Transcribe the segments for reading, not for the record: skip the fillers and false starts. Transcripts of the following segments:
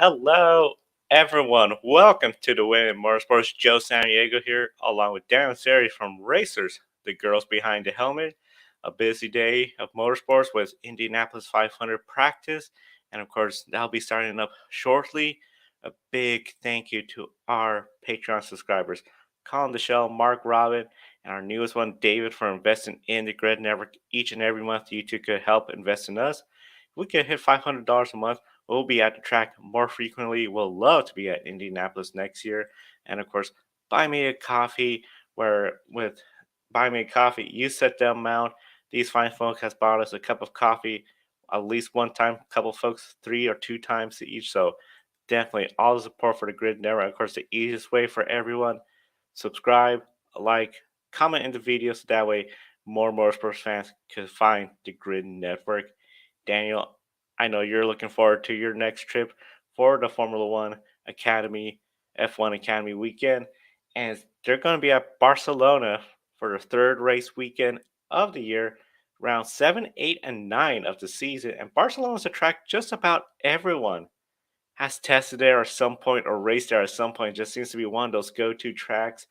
Hello, everyone. Welcome to the Win Motorsports. Joe San Diego here, along with Dan Seri from Racers, the girls behind the helmet. A busy day of motorsports with Indianapolis 500 practice, and of course, that'll be starting up shortly. A big thank you to our Patreon subscribers, Colin Michelle, Mark Robin, and our newest one, David, for investing in the Grid Network each and every month. You two could help invest in us. If we could hit $500 a month, we'll be at the track more frequently. We'll love to be at Indianapolis next year. And of course, buy me a coffee, where with buy me a coffee, you set the amount. These fine folks has bought us a cup of coffee at least one time, a couple folks 3 or 2 times each. So definitely all the support for the Grid Network. Of course, the easiest way for everyone, subscribe, like, comment in the video so that way more motorsports fans can find the Grid Network. Daniel, I know you're looking forward to your next trip for the Formula One Academy, F1 Academy weekend. And they're going to be at Barcelona for the third race weekend of the year, round 7, 8, and 9 of the season. And Barcelona is a track just about everyone has tested there at some point or raced there at some point. It just seems to be one of those go to tracks.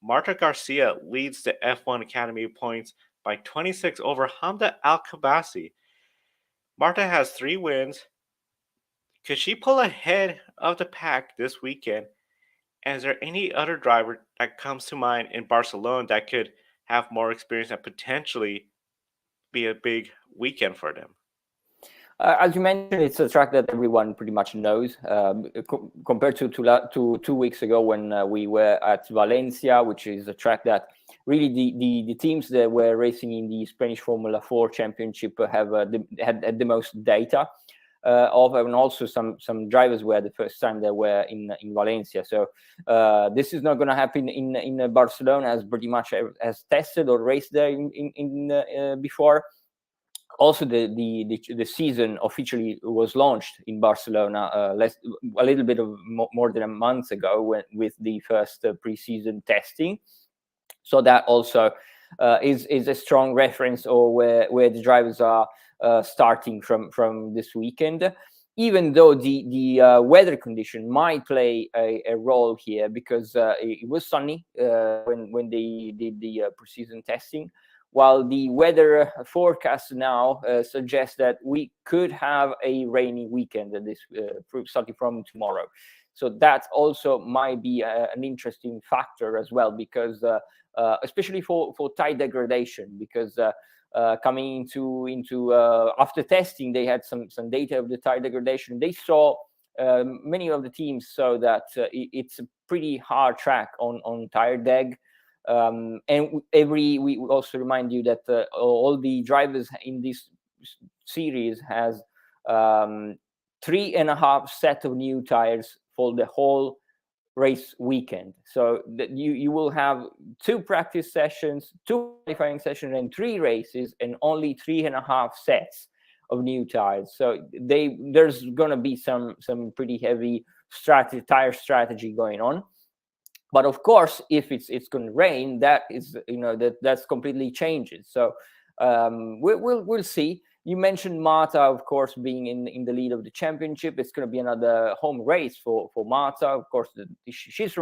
Marta Garcia leads the F1 Academy points by 26 over Hamda Al Khabasi. Marta has 3 wins. Could she pull ahead of the pack this weekend? And is there any other driver that comes to mind in Barcelona that could have more experience and potentially be a big weekend for them? As you mentioned, it's a track that everyone pretty much knows. Compared to 2 weeks ago when we were at Valencia, which is a track that really the teams that were racing in the Spanish Formula 4 Championship have had the most data of, and also some drivers were the first time they were in Valencia. So this is not going to happen in Barcelona, as pretty much has tested or raced there before. Also, the season officially was launched in Barcelona a little bit of more than a month ago with the first pre-season testing. So that also is a strong reference, or where the drivers are starting from this weekend. Even though the weather condition might play a role here, because it was sunny when they did the pre-season testing, while the weather forecast now suggests that we could have a rainy weekend starting from tomorrow. So that also might be an interesting factor as well, because especially for tire degradation, because coming into after testing, they had some data of the tire degradation. They saw many of the teams saw that it's a pretty hard track on tire deg. And we also remind you that all the drivers in this series has 3.5 set of new tires for the whole race weekend. So that you will have 2 practice sessions, 2 qualifying sessions, and 3 races, and only 3.5 sets of new tires. So there's going to be some pretty heavy tire strategy going on. But of course, if it's going to rain, that is that's completely changes. So we'll see. You mentioned Marta, of course, being in the lead of the championship. It's going to be another home race for Marta. Of course, she's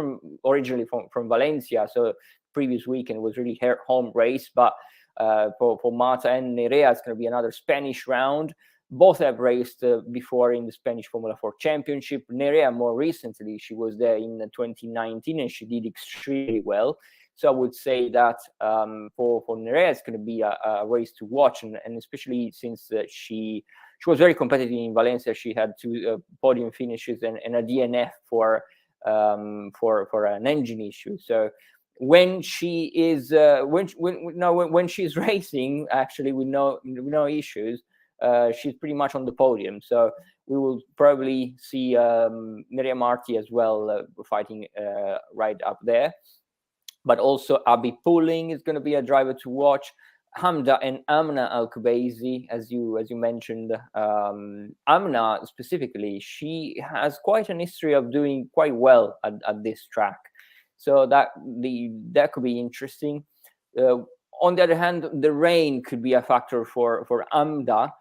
originally from Valencia, so previous weekend was really her home race. But for Marta and Nerea, it's going to be another Spanish round. Both have raced before in the Spanish Formula 4 Championship. Nerea, more recently, she was there in 2019, and she did extremely well. So I would say that for Nerea, it's going to be a race to watch, and especially since she was very competitive in Valencia. She had 2 podium finishes and a DNF for an engine issue. So when she is when she's racing, actually with no issues, she's pretty much on the podium. So we will probably see Nerea Marti as well fighting right up there. But also Abby Pulling is going to be a driver to watch. Hamda and Amna Al-Kubaisi, as you mentioned. Amna specifically, she has quite an history of doing quite well at this track. So that could be interesting. On the other hand, the rain could be a factor for Amda,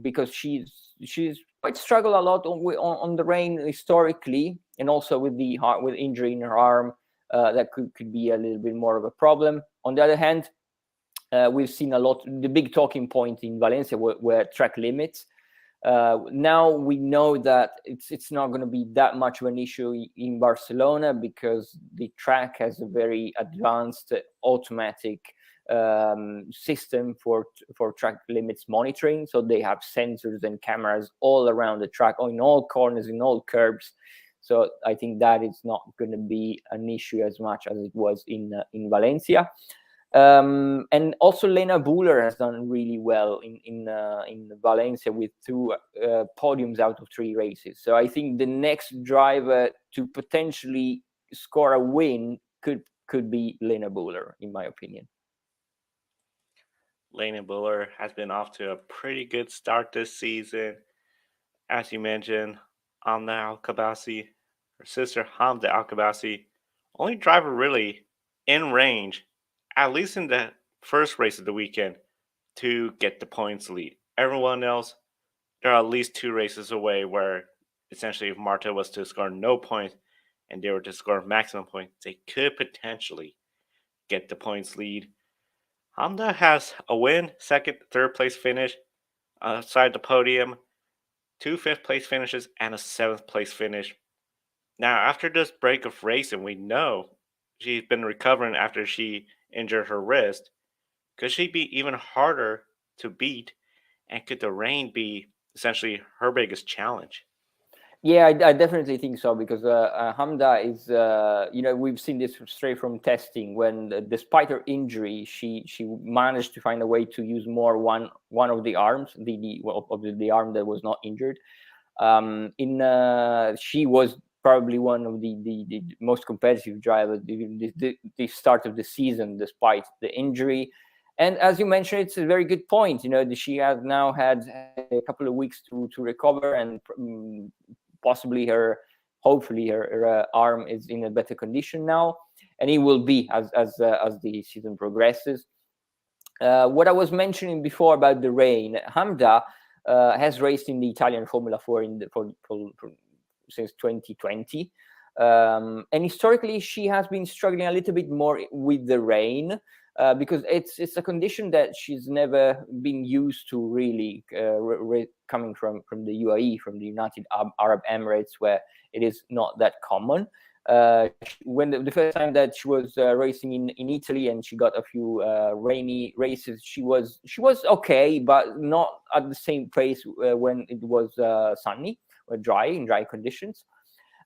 because she's she's quite struggled a lot on the rain historically, and also with the heart, with injury in her arm, that could be a little bit more of a problem. On the other hand, we've seen a lot. The big talking point in Valencia were track limits. Now we know that it's not going to be that much of an issue in Barcelona, because the track has a very advanced automatic system for track limits monitoring. So they have sensors and cameras all around the track, in all corners, in all curbs. So I think that is not going to be an issue as much as it was in Valencia. And also Lena Buller has done really well in Valencia with 2 podiums out of 3 races. So I think the next driver to potentially score a win could be Lena Buller, in my opinion. Lena Buller has been off to a pretty good start this season. As you mentioned, Amna Alkabasi, her sister Hamda Alkabasi, only driver really in range, at least in the first race of the weekend, to get the points lead. Everyone else, they're at least 2 races away, where essentially if Marta was to score no points and they were to score maximum points, they could potentially get the points lead. Hamda has a win, second, third place finish outside the podium, 2 fifth place finishes, and a 7th place finish. Now, after this break of racing, we know she's been recovering after she injured her wrist. Could she be even harder to beat? And could the rain be essentially her biggest challenge? Yeah, I definitely think so, because Hamda is, we've seen this straight from testing, when despite her injury, she managed to find a way to use more one of the arms, the arm that was not injured. She was probably one of the most competitive drivers the start of the season, despite the injury. And as you mentioned, it's a very good point. She has now had a couple of weeks to recover, and possibly hopefully her arm is in a better condition now, and it will be as the season progresses. What I was mentioning before about the rain, Hamda has raced in the Italian Formula 4 since 2020. And historically, she has been struggling a little bit more with the rain, because it's a condition that she's never been used to, really, coming from the UAE, from the United Arab Emirates, where it is not that common. When the first time that she was racing in Italy, and she got a few rainy races, she was okay, but not at the same pace when it was sunny or in dry conditions.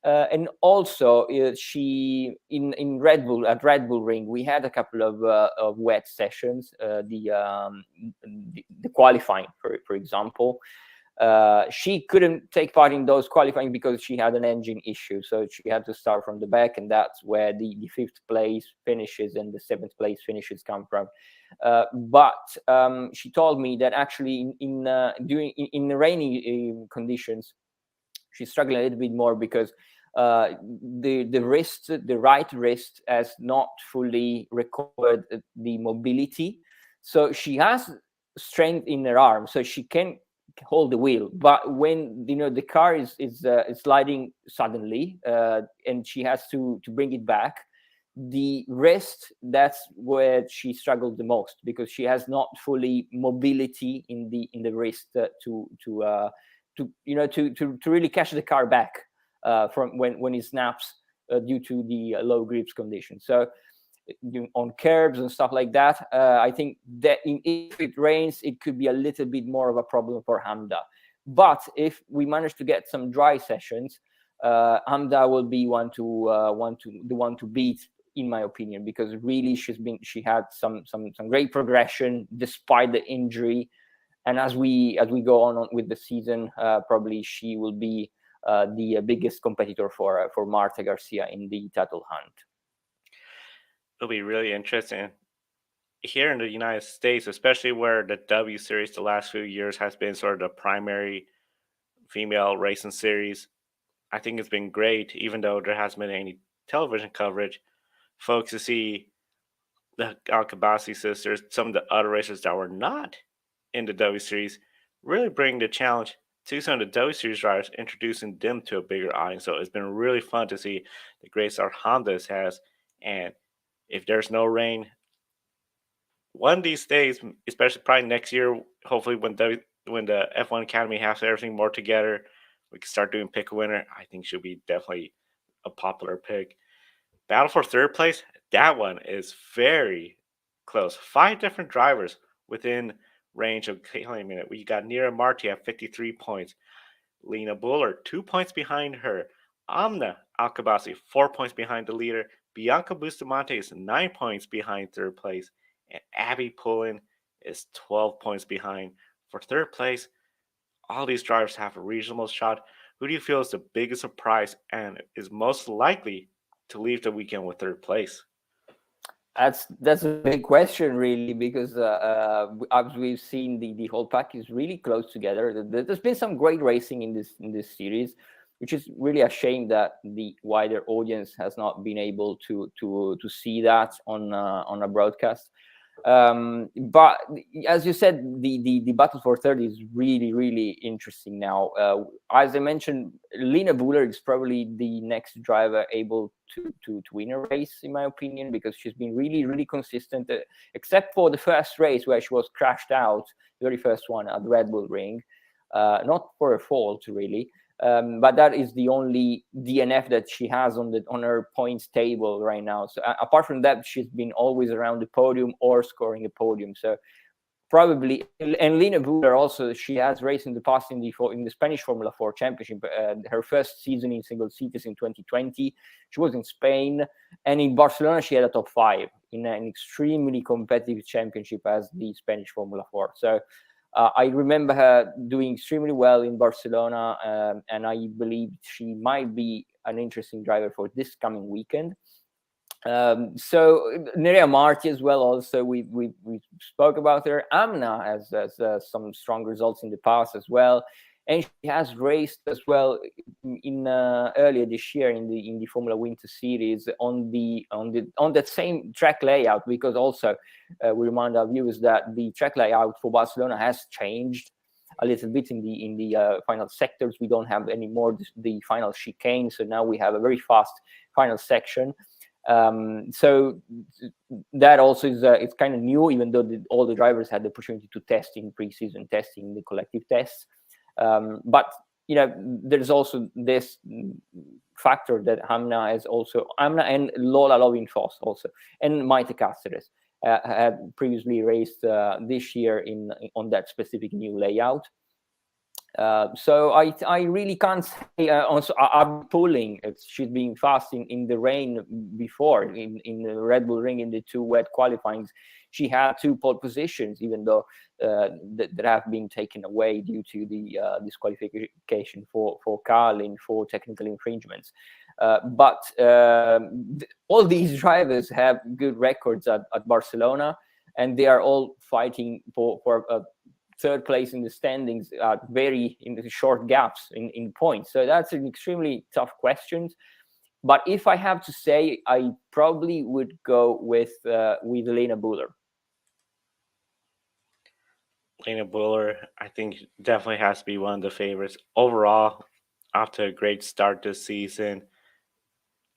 And also, she in Red Bull, at Red Bull Ring, we had a couple of wet sessions. The qualifying, for example, she couldn't take part in those qualifying because she had an engine issue, so she had to start from the back, and that's where the 5th place finishes and the 7th place finishes come from. But she told me that actually in the rainy conditions, she's struggling a little bit more, because the right wrist has not fully recovered the mobility. So she has strength in her arm, so she can hold the wheel. But when the car is sliding suddenly, and she has to bring it back, the wrist, that's where she struggled the most, because she has not fully mobility in the wrist to really catch the car back from when it snaps due to the low grips condition. So on curbs and stuff like that, I think that if it rains, it could be a little bit more of a problem for Hamda. But if we manage to get some dry sessions, Hamda will be the one to beat, in my opinion, because really she had some great progression despite the injury. And as we go on with the season, probably she will be the biggest competitor for Marta Garcia in the title hunt. It'll be really interesting here in the United States, especially where the W Series the last few years has been sort of the primary female racing series. I think it's been great, even though there hasn't been any television coverage. Folks to see the Alkabasi sisters, some of the other racers that were not in the W Series, really bring the challenge to some of the W Series drivers, introducing them to a bigger audience. So it's been really fun to see the great start Honda has. And if there's no rain, one of these days, especially probably next year, hopefully when the F1 Academy has everything more together, we can start doing pick a winner. I think she'll be definitely a popular pick. Battle for third place, that one is very close. Five different drivers within range of claiming it. We got Nira Marti at 53 points. Lena Buller, 2 points behind her. Amna Alkabasi, 4 points behind the leader. Bianca Bustamante is 9 points behind third place. And Abby Pullen is 12 points behind. For third place, all these drivers have a reasonable shot. Who do you feel is the biggest surprise and is most likely to leave the weekend with third place? That's a big question, really, because as we've seen, the whole pack is really close together. There's been some great racing in this series, which is really a shame that the wider audience has not been able to see that on a broadcast. But as you said, the battle for third is really interesting now. As I mentioned, Lena Buller is probably the next driver able to win a race, in my opinion, because she's been really consistent, except for the first race where she was crashed out, the very first one at the Red Bull Ring, not for a fault really. But that is the only DNF that she has on her points table right now. So apart from that, she's been always around the podium or scoring a podium. So probably, and Lena Buller also, she has raced in the past in the Spanish Formula 4 Championship. Her first season in single seaters in 2020, she was in Spain, and in Barcelona she had a top 5 in an extremely competitive championship as the Spanish Formula 4. So I remember her doing extremely well in Barcelona, and I believe she might be an interesting driver for this coming weekend. So Nerea Marti as well. Also, we spoke about her. Amna has some strong results in the past as well, and she has raced as well in earlier this year in the Formula Winter Series on that same track layout. Because also we remind our viewers that the track layout for Barcelona has changed a little bit in the final sectors. We don't have anymore the final chicane, so now we have a very fast final section. So that also is it's kind of new, even though all the drivers had the opportunity to test in pre-season testing, the collective tests. But there's also this factor that Amna and Lola Lovin-Foss also, and Maite Cáceres had previously raced this year on that specific new layout. So I really can't say. Also, I'm pulling. She's been fast in the rain before in the Red Bull Ring in the 2 wet qualifyings. She had 2 pole positions, even though that have been taken away due to the disqualification for Carlin for technical infringements. But all these drivers have good records at Barcelona, and they are all fighting for third place in the standings at in the short gaps in points. So that's an extremely tough question. But if I have to say, I probably would go with Lena Buller. Lena Buller, I think, definitely has to be one of the favorites. Overall, after a great start this season,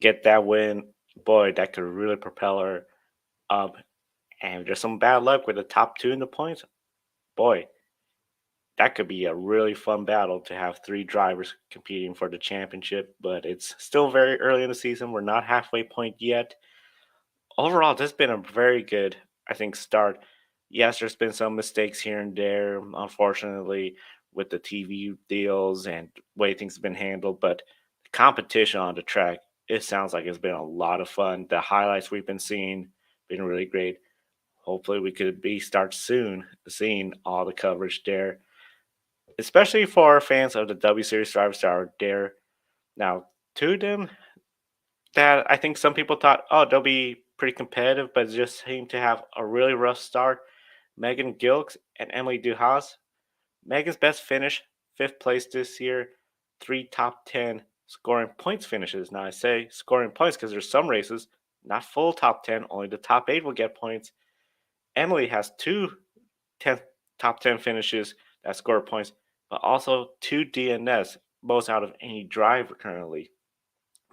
get that win, boy, that could really propel her up. And if there's some bad luck with the top 2 in the points, boy, that could be a really fun battle to have 3 drivers competing for the championship. But it's still very early in the season. We're not halfway point yet. Overall, this has been a very good, I think, start. Yes, there's been some mistakes here and there, unfortunately, with the TV deals and way things have been handled. But the competition on the track, it sounds like it's been a lot of fun. The highlights we've been seeing been really great. Hopefully, we could start soon seeing all the coverage there, especially for fans of the W Series drivers that are there. Now, 2 of them that I think some people thought, oh, they'll be pretty competitive, but just seem to have a really rough start. Megan Gilks and Emily Duhas. Megan's best finish, 5th place this year, 3 top 10 scoring points finishes. Now, I say scoring points because there's some races, not full top 10, only the top 8 will get points. Emily has 2 top 10 finishes that score points. but also 2 DNS, most out of any driver currently.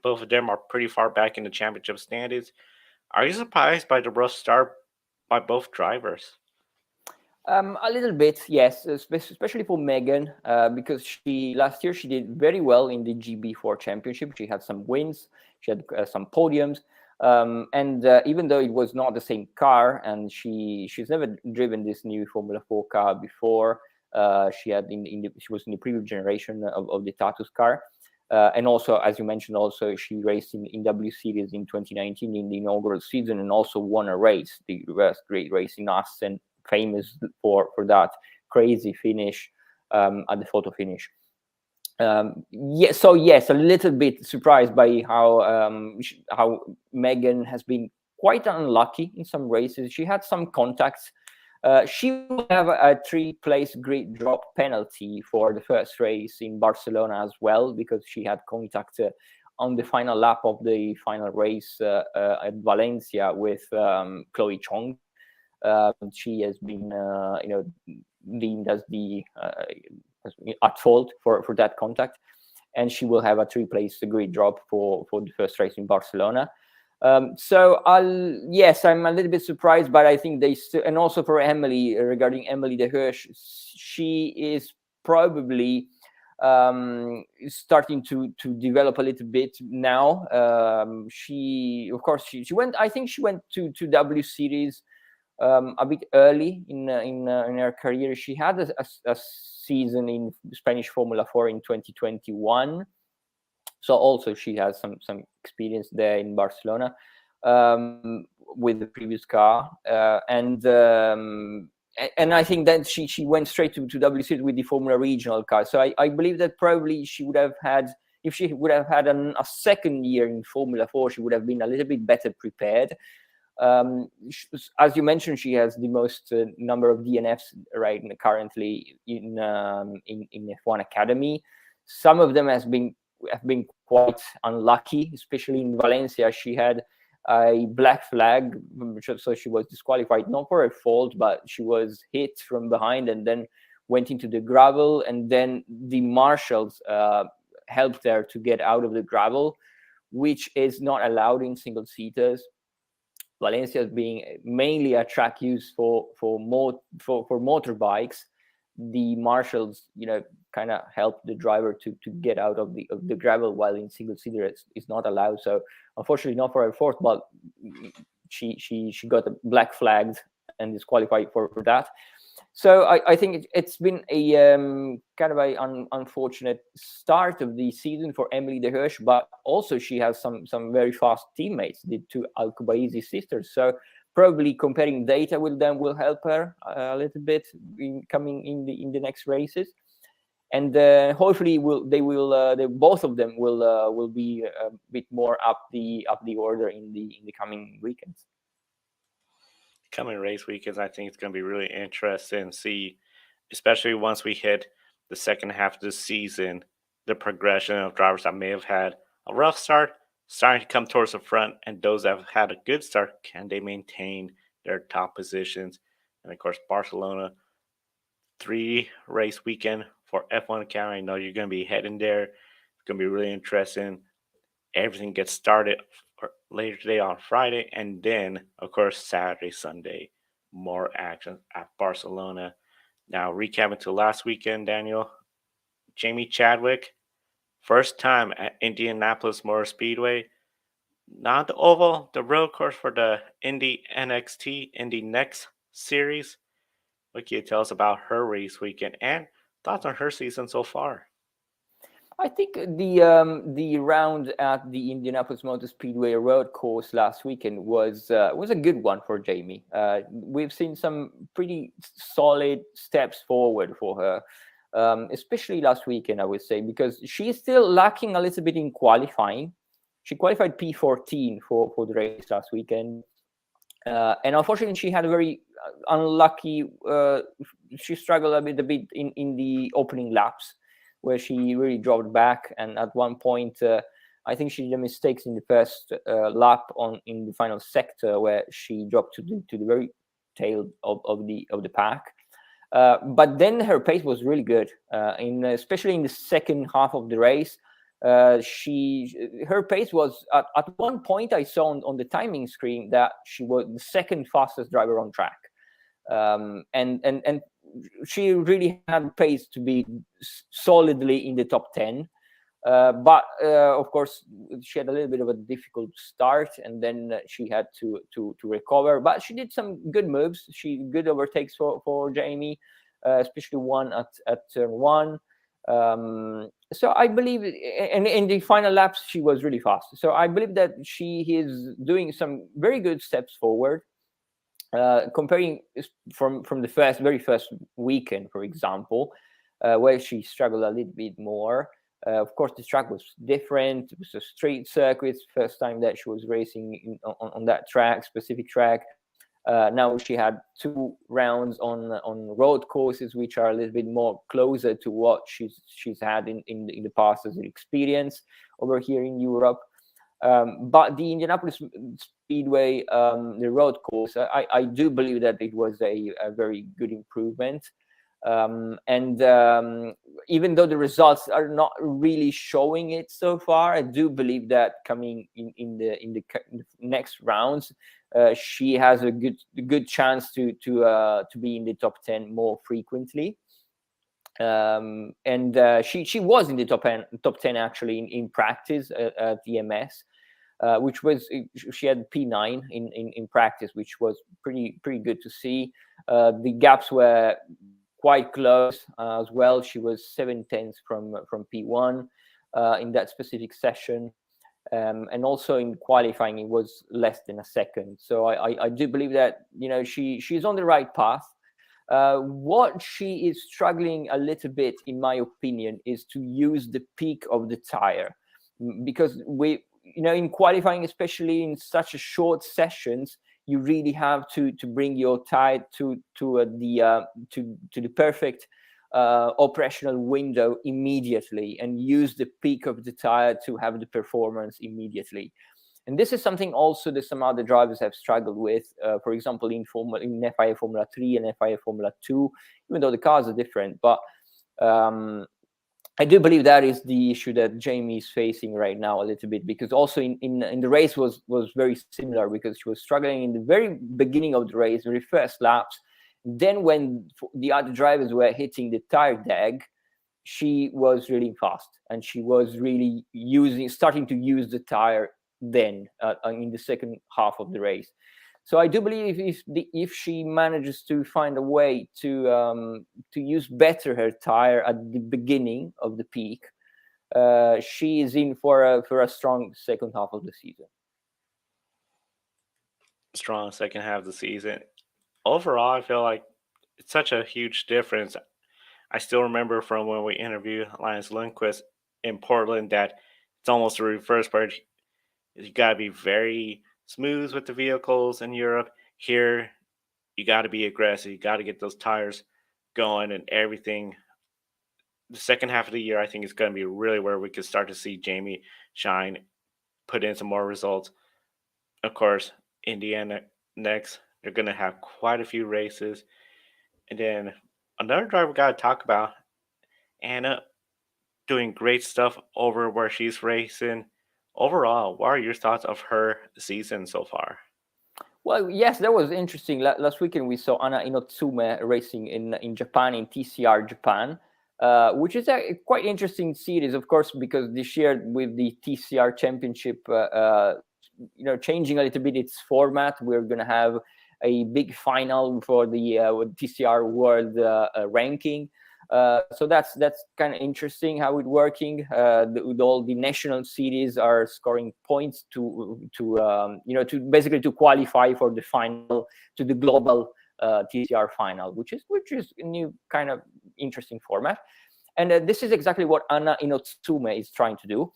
Both of them are pretty far back in the championship standings. Are you surprised by the rough start by both drivers? A little bit, yes, especially for Megan, because she last year she did very well in the GB4 Championship. She had some wins, she had some podiums, and even though it was not the same car, and she's never driven this new Formula 4 car before, she had she was in the previous generation of the Tatus car. And also, as you mentioned, also she raced in W Series in 2019 in the inaugural season, and also won a race, the great race in Austin, famous for that crazy finish at the photo finish. So yes, a little bit surprised by how Megan has been quite unlucky in some races. She had some contacts. She will have a 3-place grid drop penalty for the first race in Barcelona as well, because she had contact on the final lap of the final race at Valencia with Chloe Chong. She has been, deemed as the at fault for that contact, and she will have a 3-place grid drop for the first race in Barcelona. So yes, I'm a little bit surprised, but I think they still, and also for Emily, regarding Emily de Hirsch, she is probably starting to develop a little bit now. She, of course, she went. I think she went to W Series a bit early in her career. She had a season in Spanish Formula 4 in 2021. So also she has some experience there in Barcelona with the previous car, and I think that she went straight to WC with the Formula Regional car. So I believe that probably she would have had, if she would have had a second year in Formula 4, she would have been a little bit better prepared. As you mentioned, she has the most number of DNFs right currently in F1 Academy. Some of them have been quite unlucky, especially in Valencia. She had a black flag, so she was disqualified, not for her fault, but she was hit from behind and then went into the gravel, and then the marshals helped her to get out of the gravel, which is not allowed in single seaters. Valencia being mainly a track used for motorbikes, the marshals, kind of help the driver to get out of the gravel, while in single seater it's not allowed. So unfortunately, not for her fault, but she got a black flagged and disqualified for that. So I think it's been a kind of an unfortunate start of the season for Emily de Hirsch, but also she has some very fast teammates, the two Alcobaisi sisters. So probably comparing data with them will help her a little bit coming in the next races, and hopefully both of them will be a bit more up the order in the coming weekends. Coming race weekends, I think it's going to be really interesting to see, especially once we hit the second half of the season, the progression of drivers that may have had a rough start starting to come towards the front, and those that have had a good start, can they maintain their top positions? And of course, Barcelona, 3-race weekend for F1 Academy. I know you're going to be heading there. It's going to be really interesting. Everything gets started later today on Friday, and then, of course, Saturday, Sunday, more action at Barcelona. Now, recapping to last weekend, Daniel, Jamie Chadwick, first time at Indianapolis Motor Speedway. Not the oval, the road course for the Indy NXT, Indy NXT series. What can you tell us about her race weekend and thoughts on her season so far? I think the round at the Indianapolis Motor Speedway road course last weekend was a good one for Jamie. We've seen some pretty solid steps forward for her, especially last weekend, I would say, because she's still lacking a little bit in qualifying. She qualified P14 for the race last weekend, and unfortunately, she had a very unlucky. She struggled a bit in the opening laps, where she really dropped back, and at one point I think she did mistakes in the first lap in the final sector, where she dropped to the very tail of the pack. But then her pace was really good, especially in the second half of the race. Her pace was at one point I saw on the timing screen that she was the second fastest driver on track, and she really had pace to be solidly in the top 10. But of course, she had a little bit of a difficult start, and then she had to recover. But she did some good moves. Good overtakes for Jamie, especially one at turn one. So I believe, and in the final laps, she was really fast. So I believe that she is doing some very good steps forward. Comparing from the very first weekend, for example, where she struggled a little bit more. Of course, the track was different. It was a straight circuit. First time that she was racing on that specific track. Now she had 2 rounds on road courses, which are a little bit more closer to what she's had in the past as an experience over here in Europe. But the Indianapolis Speedway, the road course, I do believe that it was a very good improvement. And even though the results are not really showing it so far, I do believe that coming in the next rounds, she has a good chance to be in the top 10 more frequently. And she was in the top 10 actually in practice at EMS, which was, she had P9 in practice, which was pretty good to see. The gaps were quite close as well. She was 7/10 from P1 in that specific session. And also in qualifying, it was less than a second. So I do believe that, she's on the right path. What she is struggling a little bit, in my opinion, is to use the peak of the tire, because in qualifying, especially in such a short sessions, you really have to bring your tire to the perfect operational window immediately, and use the peak of the tire to have the performance immediately. And this is something also that some other drivers have struggled with, for example, in FIA Formula 3 and FIA Formula 2, even though the cars are different. But I do believe that is the issue that Jamie is facing right now a little bit, because also in the race was very similar, because she was struggling in the very beginning of the race, very first laps. Then when the other drivers were hitting the tire deg, she was really fast, and she was really starting to use the tire then in the second half of the race. So I do believe if she manages to find a way to use better her tire at the beginning of the peak, she is in for a strong second half of the season. Strong second half of the season. Overall, I feel like it's such a huge difference. I still remember from when we interviewed Linus Lundqvist in Portland that it's almost the reverse part. You got to be very smooth with the vehicles in Europe. Here, you got to be aggressive. You got to get those tires going and everything. The second half of the year, I think, is going to be really where we could start to see Jamie shine, put in some more results. Of course, Indiana next, they're going to have quite a few races. And then another driver we got to talk about, Anna, doing great stuff over where she's racing. Overall, what are your thoughts of her season so far? Well, yes, that was interesting. Last weekend we saw Anna Inotsume racing in Japan, in TCR Japan, which is a quite interesting series, of course, because this year with the TCR Championship, changing a little bit its format, we're going to have a big final for the TCR World ranking. So that's kind of interesting how it's working. All the national cities are scoring points to basically to qualify for the final, to the global TCR final, which is a new kind of interesting format. And this is exactly what Anna Inotsume is trying to do.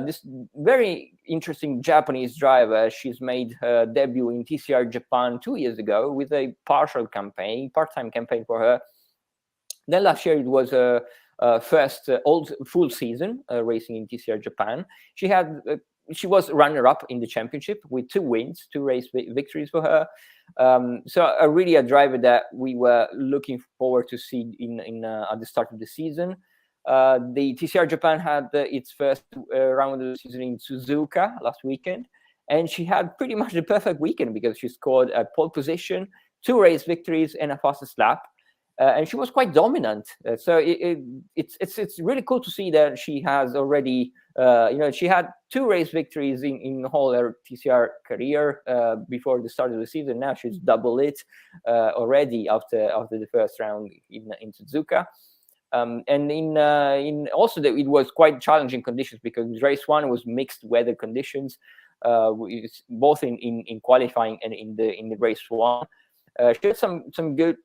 This very interesting Japanese driver, she's made her debut in TCR Japan 2 years ago with a part-time campaign for her. Then last year it was a first full season racing in TCR Japan. She had she was runner-up in the championship with 2 wins, 2 race victories for her. So really a driver that we were looking forward to see in at the start of the season. The TCR Japan had its first round of the season in Suzuka last weekend, and she had pretty much the perfect weekend because she scored a pole position, 2 race victories, and a fastest lap. And she was quite dominant. So it's really cool to see that she has already, she had 2 race victories in the whole her TCR career before the start of the season. Now she's double it already after the first round in Suzuka. And in also that it was quite challenging conditions because race 1 was mixed weather conditions, both in qualifying and in the race 1. She had some good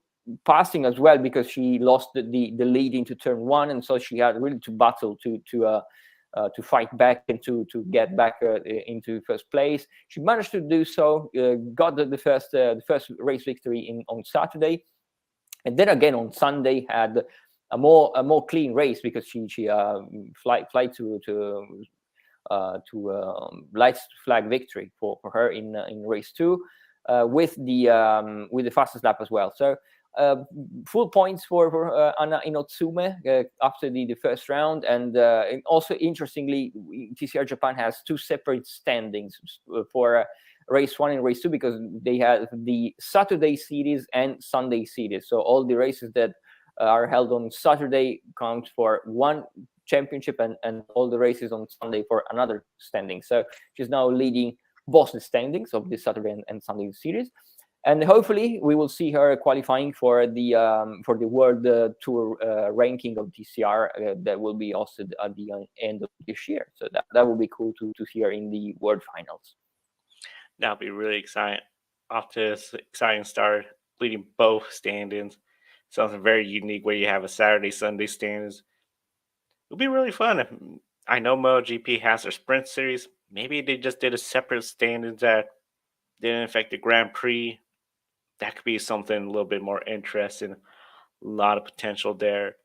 passing as well because she lost the lead into turn 1, and so she had really to battle to fight back and to get back into first place. She managed to do so, got the first race victory on Saturday, and then again on Sunday had a more clean race because she fly to lights flag victory for her in race 2 with the fastest lap as well. So full points for Anna Inotsume after the first round, and also interestingly, TCR Japan has 2 separate standings for race 1 and race 2 because they have the Saturday series and Sunday series. So all the races that are held on Saturday count for 1 championship, and all the races on Sunday for another standing. So she's now leading both the standings of the Saturday and Sunday series. And hopefully we will see her qualifying for the World Tour ranking of TCR that will be hosted at the end of this year. So that will be cool to see her in the World Finals. That'll be really exciting. Off to this exciting start, leading both standings. Something very unique where you have a Saturday, Sunday standings. It'll be really fun. I know MotoGP has their sprint series. Maybe they just did a separate standings that didn't affect the Grand Prix. That could be something a little bit more interesting. A lot of potential there.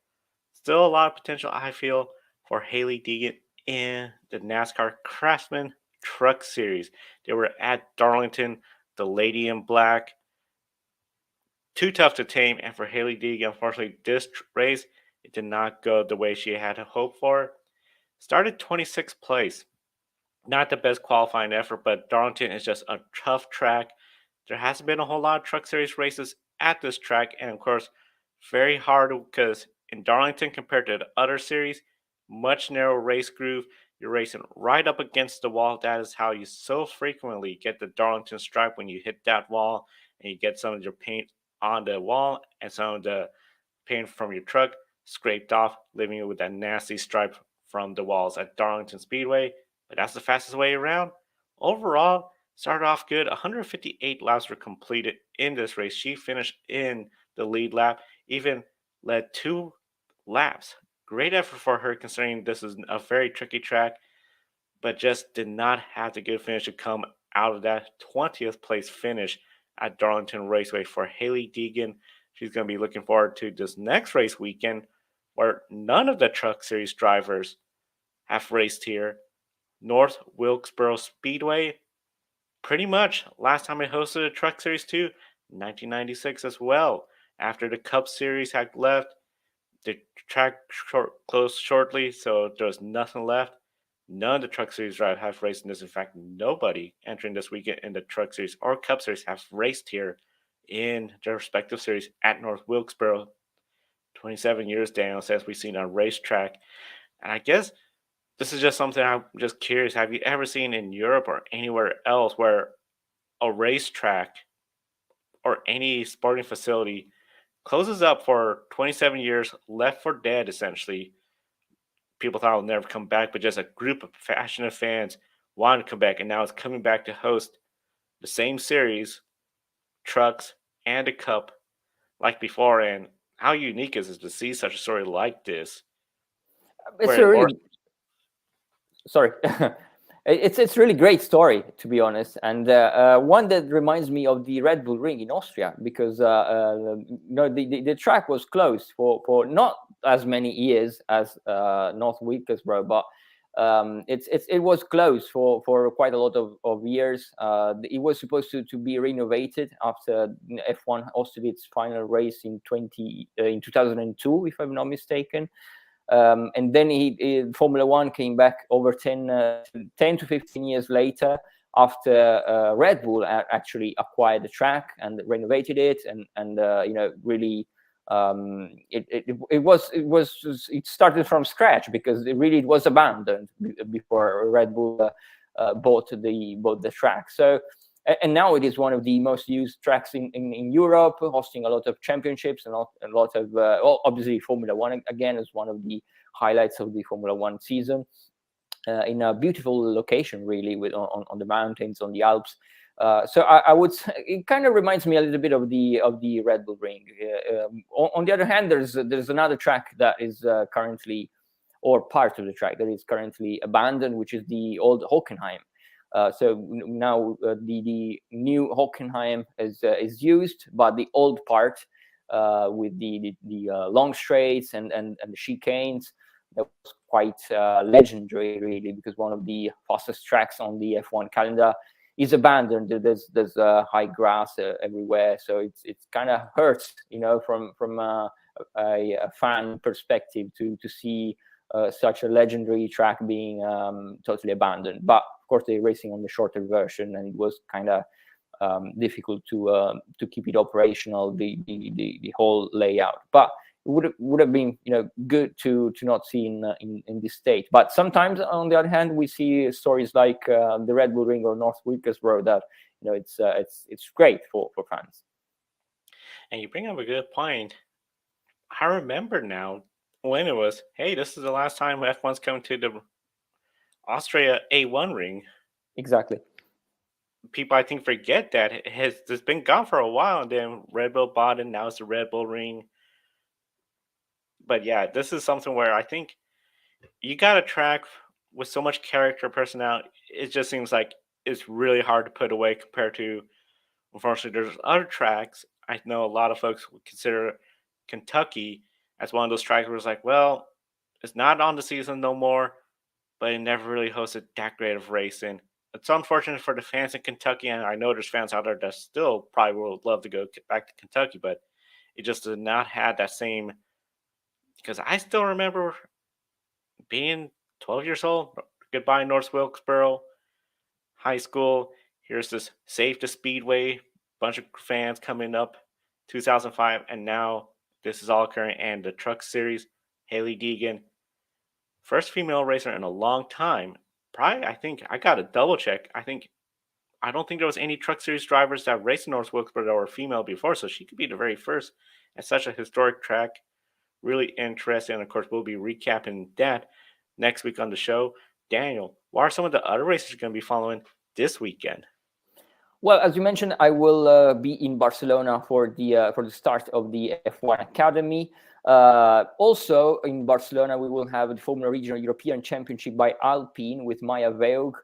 Still a lot of potential, I feel, for Hailie Deegan in the NASCAR Craftsman Truck Series. They were at Darlington, the Lady in Black. Too tough to tame, and for Hailie Deegan, unfortunately, this race, it did not go the way she had hoped for. Started 26th place. Not the best qualifying effort, but Darlington is just a tough track. There hasn't been a whole lot of Truck Series races at this track, and of course, very hard because in Darlington compared to the other series, much narrower race groove. You're racing right up against the wall. That is how you so frequently get the Darlington stripe when you hit that wall and you get some of your paint on the wall and some of the paint from your truck scraped off, leaving you with that nasty stripe from the walls at Darlington Speedway. But that's the fastest way around. Overall, started off good. 158 laps were completed in this race. She finished in the lead lap, even led 2 laps. Great effort for her considering this is a very tricky track, but just did not have the good finish to come out of that 20th place finish at Darlington Raceway for Hailie Deegan. She's going to be looking forward to this next race weekend where none of the Truck Series drivers have raced here. North Wilkesboro Speedway, pretty much last time I hosted a Truck Series 2, 1996 as well. After the Cup Series had left, the track closed shortly, so there was nothing left. None of the Truck Series drivers have raced in this. In fact, nobody entering this weekend in the Truck Series or Cup Series have raced here in their respective series at North Wilkesboro. 27 years, Daniel says, we've seen a racetrack. And I guess this is just something I'm just curious. Have you ever seen in Europe or anywhere else where a racetrack or any sporting facility closes up for 27 years, left for dead essentially? People thought it'll never come back, but just a group of passionate fans wanted to come back, and now it's coming back to host the same series, trucks, and a cup like before. And how unique is it to see such a story like this? It's a really sorry. It's really great story, to be honest, and one that reminds me of the Red Bull Ring in Austria because the track was closed for not as many years as North Wilkesboro, but It was closed for quite a lot of years. It was supposed to be renovated after F1 hosted its final race in 2002, if I'm not mistaken. And then Formula One came back over 10 to 15 years later, after Red Bull actually acquired the track and renovated it, and really it started from scratch, because it was abandoned before Red Bull bought the track. So, and now it is one of the most used tracks in Europe, hosting a lot of championships and a lot of obviously Formula One again is one of the highlights of the Formula One season. In a beautiful location, really, on the mountains, on the Alps. So I would say it kind of reminds me a little bit of the Red Bull Ring. On the other hand, there's another track that is currently, or part of the track that is currently abandoned, which is the old Hockenheim. So now the new Hockenheim is used, but the old part with the long straights and the chicanes, that was quite legendary, really, because one of the fastest tracks on the F1 calendar is abandoned. There's high grass everywhere, so it's kind of hurts, from a fan perspective to see such a legendary track being totally abandoned. But of course, they're racing on the shorter version, and it was kind of difficult to keep it operational, the whole layout. But it would have been good to not see in this state. But sometimes, on the other hand, we see stories like the Red Bull Ring or North Wilkesboro that it's great for fans. And you bring up a good point. I remember now when it was, hey, this is the last time F1's coming to the Austria A1 ring. Exactly. People, I think, forget that it's been gone for a while, and then Red Bull bought it. Now it's the Red Bull Ring. But yeah, this is something where I think you got a track with so much character, personality. It just seems like it's really hard to put away compared to, unfortunately, there's other tracks. I know a lot of folks would consider Kentucky as one of those tracks where it's like, well, it's not on the season no more, but it never really hosted that great of racing. It's unfortunate for the fans in Kentucky, and I know there's fans out there that still probably would love to go back to Kentucky, but it just did not have that same. Because I still remember being 12 years old, goodbye North Wilkesboro High School. Here's this Save the Speedway, bunch of fans coming up, 2005, and now this is all occurring. And the Truck Series, Haley Deegan, first female racer in a long time. Probably, I think I got to double check. I don't think there was any Truck Series drivers that raced in North Wilkesboro that were female before, so she could be the very first at such a historic track. Really interesting. And of course, we'll be recapping that next week on the show. Daniel, what are some of the other races you're going to be following this weekend? Well, as you mentioned, I will be in Barcelona for the start of the F1 Academy. Also in Barcelona, we will have the Formula Regional European Championship by Alpine with Maya Veog.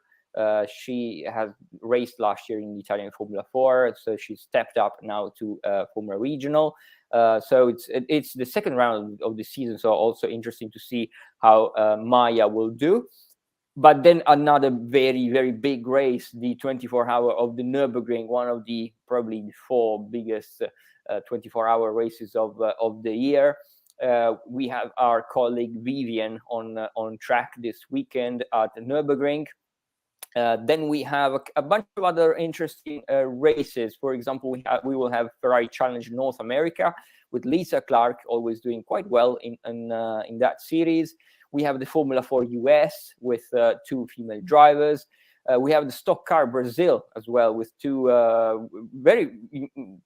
She has raced last year in the Italian Formula 4, so she stepped up now to Formula Regional. So it's the second round of the season, so also interesting to see how Maya will do. But then another very, very big race, the 24-hour of the Nürburgring, one of the probably the four biggest 24-hour races of the year. We have our colleague Vivian on track this weekend at the Nürburgring. Then we have a bunch of other interesting races. For example, we will have Ferrari Challenge North America with Lisa Clark, always doing quite well in that series. We have the Formula 4 US with two female drivers. We have the Stock Car Brazil as well with two very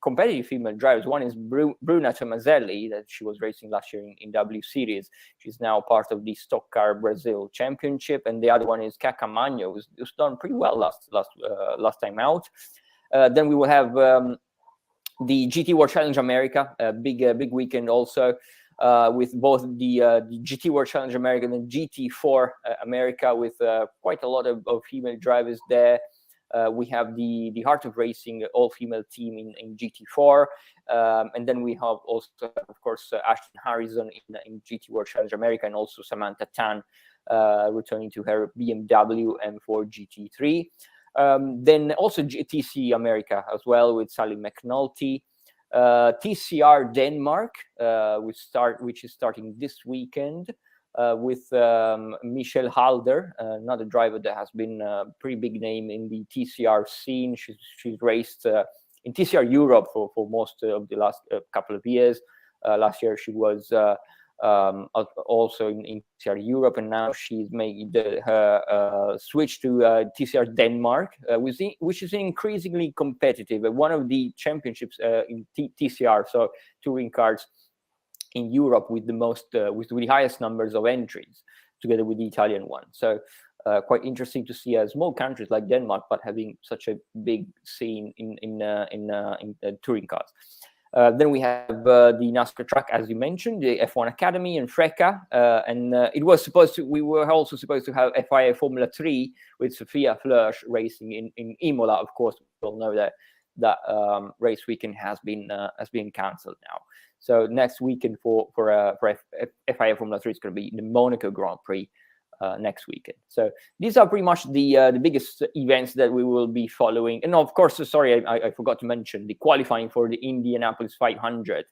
competitive female drivers. One is Bruna Tomazelli, that she was racing last year in W Series. She's now part of the Stock Car Brazil Championship, and the other one is Kaka Magno, who's done pretty well last time out. Then we will have the GT World Challenge America, a big weekend also. With both the GT World Challenge America and the GT4 America, with quite a lot of female drivers there. We have the Heart of Racing all-female team in GT4, and then we have also, of course, Ashton Harrison in GT World Challenge America, and also Samantha Tan returning to her BMW M4 GT3. Then also TC America as well with Sally McNulty. TCR Denmark, which is starting this weekend with Michelle Halder, another driver that has been a pretty big name in the TCR scene. She's raced in TCR Europe for most of the last couple of years. Last year she was also in TCR Europe, and now she's made her switch to TCR Denmark, which is increasingly competitive. One of the championships in TCR, so touring cars in Europe with the highest numbers of entries, together with the Italian one. So quite interesting to see small countries like Denmark, but having such a big scene in touring cars. Then we have the NASCAR track, as you mentioned, the F1 Academy in Freca, and we were also supposed to have FIA Formula 3 with Sophia Flörsch racing in Imola. Of course, we all know that race weekend has been cancelled now. So next weekend for FIA Formula 3 is going to be the Monaco Grand Prix next weekend. So these are pretty much the biggest events that we will be following. And of course, sorry, I forgot to mention the qualifying for the Indianapolis 500,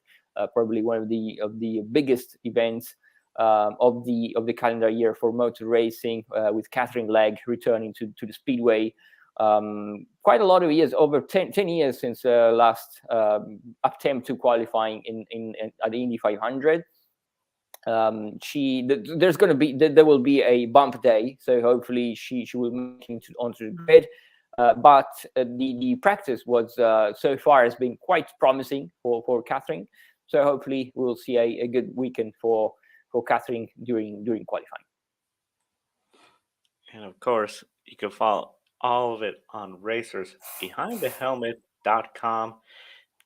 probably one of the biggest events of the calendar year for motor racing, with Catherine Legg returning to the Speedway. Quite a lot of years, over 10 years since last attempt to qualifying at the Indy 500. There will be a bump day, so hopefully she will make it onto the grid. But the practice was so far has been quite promising for Catherine. So hopefully we'll see a good weekend for Catherine during qualifying. And of course, you can follow all of it on racersbehindthehelmet.com.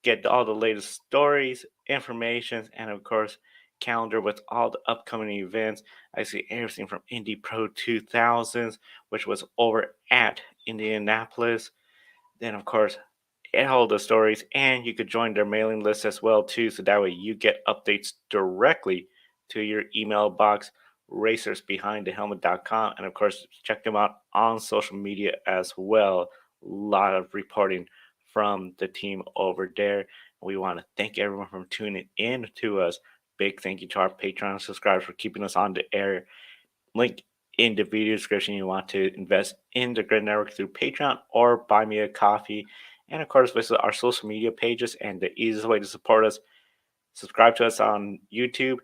Get all the latest stories, information, and of course, calendar with all the upcoming events. I see everything from Indy Pro 2000s, which was over at Indianapolis. Then, of course, all the stories, and you could join their mailing list as well too, so that way you get updates directly to your email box, racersbehindthehelmet.com, and of course check them out on social media as well. A lot of reporting from the team over there. We want to thank everyone for tuning in to us. Big thank you to our Patreon subscribers for keeping us on the air. Link in the video description. You want to invest in the Grid Network through Patreon or buy me a coffee. And of course, visit our social media pages, and the easiest way to support us, subscribe to us on YouTube,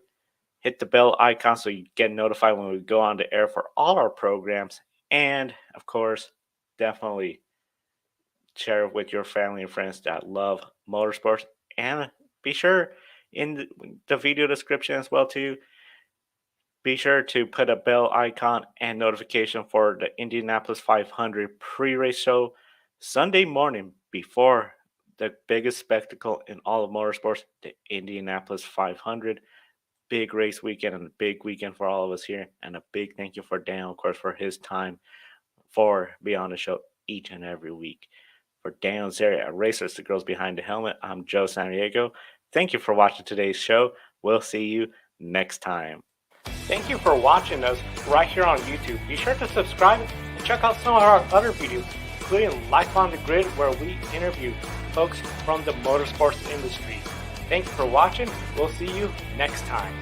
hit the bell icon so you get notified when we go on the air for all our programs, and of course, definitely share it with your family and friends that love motorsports. And be sure in the video description as well too, be sure to put a bell icon and notification for the Indianapolis 500 pre-race show Sunday morning before the biggest spectacle in all of motorsports, the Indianapolis 500. Big race weekend and a big weekend for all of us here. And a big thank you for Dan, of course, for his time for being on the show each and every week. For Dan Zeri at Racers, the Girls Behind the Helmet, I'm Joe Santiago. Thank you for watching today's show. We'll see you next time. Thank you for watching us right here on YouTube. Be sure to subscribe and check out some of our other videos, including Life on the Grid, where we interview folks from the motorsports industry. Thank you for watching. We'll see you next time.